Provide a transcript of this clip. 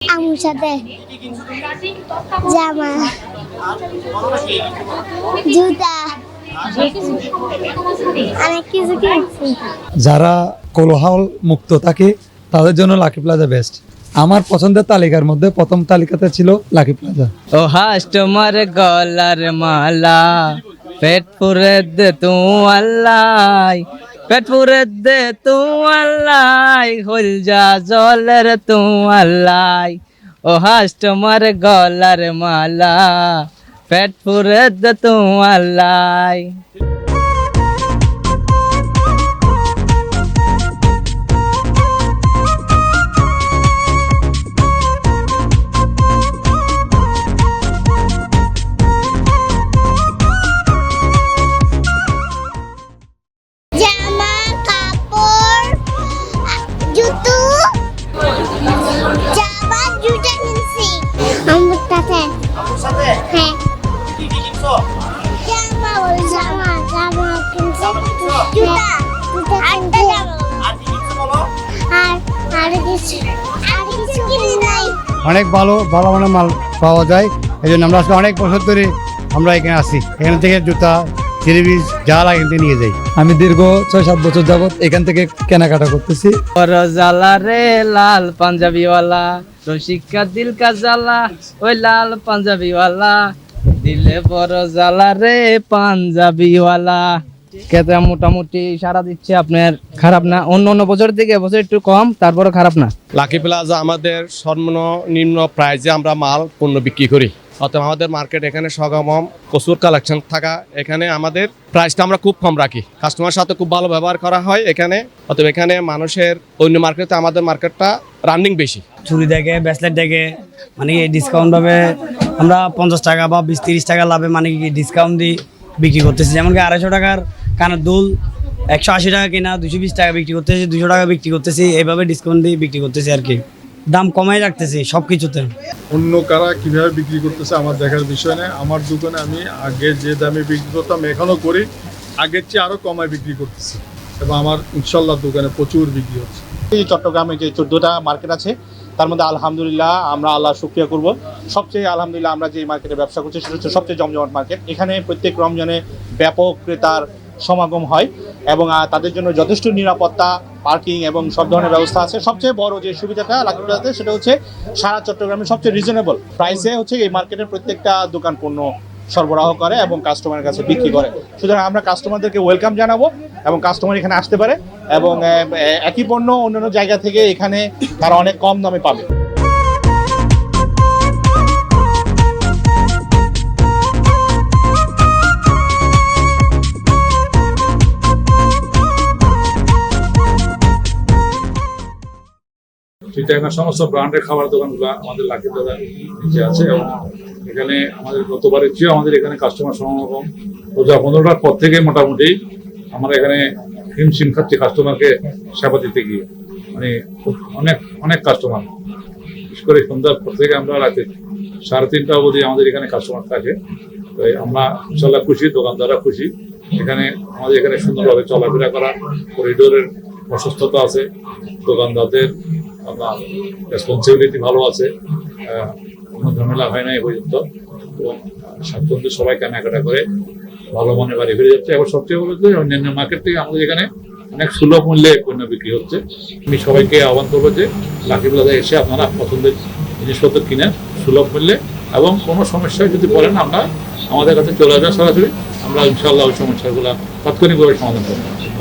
আম্মুর সাথে জামা, জুতা, অনেক কিছু কিনছি। যারা কোলাহল মুক্ত থাকে তাদের জন্য লাকি প্লাজা বেস্ট। আমার পছন্দের তালিকার মধ্যে প্রথম তালিকাতে ছিল লাকি প্লাজা। ও হাস তোমার গলার মালা, পেট পুরে দে তু আল্লাহ, পেট পুরে দে তু আল্লাহ, হইল যা জলের তু আল্লাহ। ও হাস তোমার গলার মালা, পেট পুরে দে তু আল্লাহ। জামা, কাপড়, জুতো, জামা, জুতা কিনছি আম্মুর সাথে। হ্যাঁ, জামা কিনছি, জুতা কিনছি, আর কিছু কিনি নাই। অনেক ভালো ভালো মানের মাল পাওয়া যায়, এই জন্য আমরা আজকে অনেক বছর ধরে আমরা এখানে আসি। এখান থেকে জুতা, সিরিজ যা লাগে এখান থেকে নিয়ে যাই। আমি দীর্ঘ 6-7 বছর যাবত এখান থেকে কেনাকাটা করতেছি। বড় জ্বালা রে লাল পাঞ্জাবিওয়ালা, রসিকা দিল কা জ্বালা, ওই লাল পাঞ্জাবিওয়ালা, দিলে বড় জ্বালা রে পাঞ্জাবিওয়ালা। খেতে মোটামুটি সারা দিচ্ছে, আপনার খারাপ না। অন্য বছর থেকে এবছর একটু কম, তারপরে খারাপ না। লাকি প্লাজা আমাদের সর্বনিম্ন প্রাইজে আমরা মাল পণ্য বিক্রি করি। অতএব আমাদের মার্কেট এখানে সগমম প্রচুর কালেকশন থাকা, এখানে আমাদের প্রাইসটা আমরা খুব কম রাখি। কাস্টমার সাথে খুব ভালো ব্যবহার করা হয় এখানে। অতএব এখানে মানুষের অন্য মার্কেটে আমাদের মার্কেটটা রানিং বেশি। চুরি দেখে ব্রেসলেট দেখে মানে কি ডিসকাউন্ট ভাবে আমরা 50 টাকা বা 20-30 টাকা লাভে মানে কি ডিসকাউন্ট দিয়ে বিক্রি করতেছি। যেমন কি 250 টাকার কানের দুল 180 টাকা কিনা 220 টাকা বিক্রি করতেছি, 200 টাকা বিক্রি করতেছি। এইভাবে ডিসকাউন্ট দিয়ে বিক্রি করতেছি আর কি, দাম কমাই রাখতেছি সব কিছুতে। অন্য কারা কীভাবে বিক্রি করতেছে আমার দেখার বিষয় নেই। আমার দোকানে আমি আগে যে দামে বিক্রি করতাম এখনও করি, আগের চেয়ে আরও কমায় বিক্রি করতেছি এবং আমার ইনশাল্লাহ দোকানে প্রচুর বিক্রি হচ্ছে। এই চট্টগ্রামে যে 14টা মার্কেট আছে তার মধ্যে আলহামদুলিল্লাহ আমরা আল্লাহ শুকরিয়া করব, সবচেয়ে আলহামদুলিল্লাহ আমরা যে মার্কেটে ব্যবসা করছি সেটা হচ্ছে সবচেয়ে জমজমাট মার্কেট। এখানে প্রত্যেক রমজানে ব্যাপক ক্রেতার সমাগম হয় এবং তাদের জন্য যথেষ্ট নিরাপত্তা, পার্কিং এবং সব ধরনের ব্যবস্থা আছে। সবচেয়ে বড় যে সুবিধাটা লাকি প্লাজাতে সেটা হচ্ছে সারা চট্টগ্রামে সবচেয়ে রিজনেবল প্রাইসে হচ্ছে এই মার্কেটের প্রত্যেকটা দোকান পণ্য সরবরাহ করে এবং কাস্টমারের কাছে বিক্রি করে। সুতরাং আমরা কাস্টমারদেরকে ওয়েলকাম জানাবো এবং কাস্টমার এখানে আসতে পারে এবং একই পণ্য অন্যান্য জায়গা থেকে এখানে তারা অনেক কম দামে পাবে। চিটাগাং সমস্ত ব্র্যান্ডের খাবার দোকানগুলো আমাদের লাকি প্লাজা নিচে আছে এবং এখানে আমাদের গতবারের চেয়েও আমাদের এখানে কাস্টমার সমাগম রোজা 15টার পর থেকে মোটামুটি আমরা এখানে হিমশিম খাচ্ছি কাস্টমারকে সেবা দিতে গিয়ে। মানে অনেক অনেক কাস্টমার, বিশেষ করে সন্ধ্যার পর থেকে আমরা রাতে 3:30 অবধি আমাদের এখানে কাস্টমার থাকে। তো আমরা ইনশাল্লাহ খুশি, দোকানদাররা খুশি। এখানে আমাদের এখানে সুন্দরভাবে চলাফেরা করা, করিডোরের প্রশস্ততা আছে, দোকানদারদের আপনার রেসপন্সিবিলিটি ভালো আছে, কোনো ঝামেলা হয় না এই পর্যন্ত এবং স্বাচ্ছন্দ্যে সবাই কেনাকাটা করে ভালো মনে বাড়ি ফিরে যাচ্ছে। এবং সবচেয়ে বড় যে অন্যান্য মার্কেট থেকে আমাদের এখানে অনেক সুলভ মূল্যে পণ্য বিক্রি হচ্ছে। আমি সবাইকে আহ্বান করবো যে লাকি প্লাজায় এসে আপনারা পছন্দের জিনিসপত্র কিনে সুলভ মূল্যে এবং কোনো সমস্যায় যদি পড়েন আমরা আমাদের কাছে চলে আসবেন সরাসরি, আমরা ইনশাআল্লাহ ওই সমস্যাগুলো তাৎক্ষণিকভাবে সমাধান করবো।